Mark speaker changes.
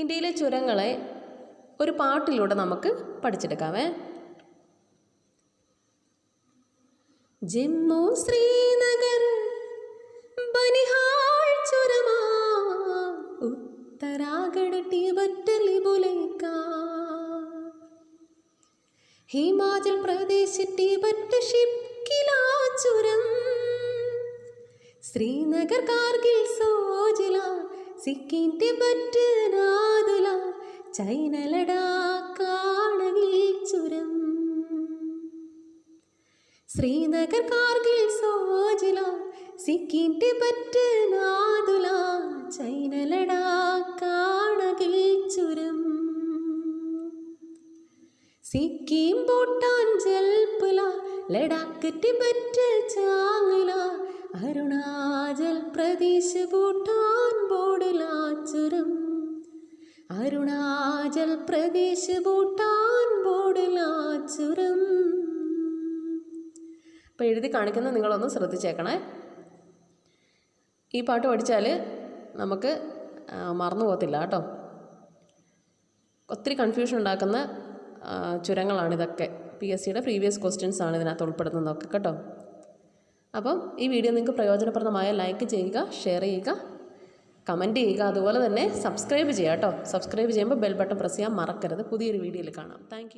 Speaker 1: ഇന്ത്യയിലെ ചുരങ്ങളെ ഒരു പാട്ടിലൂടെ നമുക്ക് പഠിച്ചെടുക്കാമേ. ജമ്മു ശ്രീനഗർ ബനിഹാൾ ചുരമാ ഉത്തരാഖണ്ഡ് ടിബറ്റ് ലിബുലേക്ക ഹിമാചൽ പ്രദേശ് ടിബറ്റ് ഷിപ്കില ചുരം ശ്രീനഗർ കാർഗിൽ സോജില സിക്കിം ടിബറ്റ് നാദുല ചൈന ലഡാക്ക് കാർഗിൽ ചുരം ശ്രീനഗർ കാർഗിൽ സോജില സിക്കിം ടിബറ്റ് നാദുല ചൈന ലഡാക്ക് കാർഗിൽ ചുരം സിക്കിം ഭൂട്ടാൻ ജൽപുല ലഡാക്ക് ടിബറ്റ് ചാംഗ്ല അരുണാചൽ പ്രദേശ് ഭൂട്ടാൻ ബോർഡില ചുരം അരുണാചൽ പ്രദേശ് ഭൂട്ടാൻ ബോർഡില ചുരം. അപ്പോൾ എഴുതി കാണിക്കുന്നത് നിങ്ങളൊന്ന് ശ്രദ്ധിച്ചേക്കണേ. ഈ പാട്ട് പഠിച്ചാൽ നമുക്ക് മറന്നു പോകത്തില്ല കേട്ടോ. ഒത്തിരി കൺഫ്യൂഷൻ ഉണ്ടാക്കുന്ന ചുരങ്ങളാണിതൊക്കെ. PSCയുടെ പ്രീവിയസ് ക്വസ്റ്റ്യൻസ് ആണ് ഇതിനകത്ത് ഉൾപ്പെടുന്നതൊക്കെ കേട്ടോ. അപ്പം ഈ വീഡിയോ നിങ്ങൾക്ക് പ്രയോജനപ്രദമായ ലൈക്ക് ചെയ്യുക, ഷെയർ ചെയ്യുക, കമൻറ്റ് ചെയ്യുക, അതുപോലെ തന്നെ സബ്സ്ക്രൈബ് ചെയ്യുക കേട്ടോ. സബ്സ്ക്രൈബ് ചെയ്യുമ്പോൾ ബെൽ ബട്ടൺ പ്രസ് ചെയ്യാൻ മറക്കരുത്. പുതിയൊരു വീഡിയോയിൽ കാണാം. താങ്ക്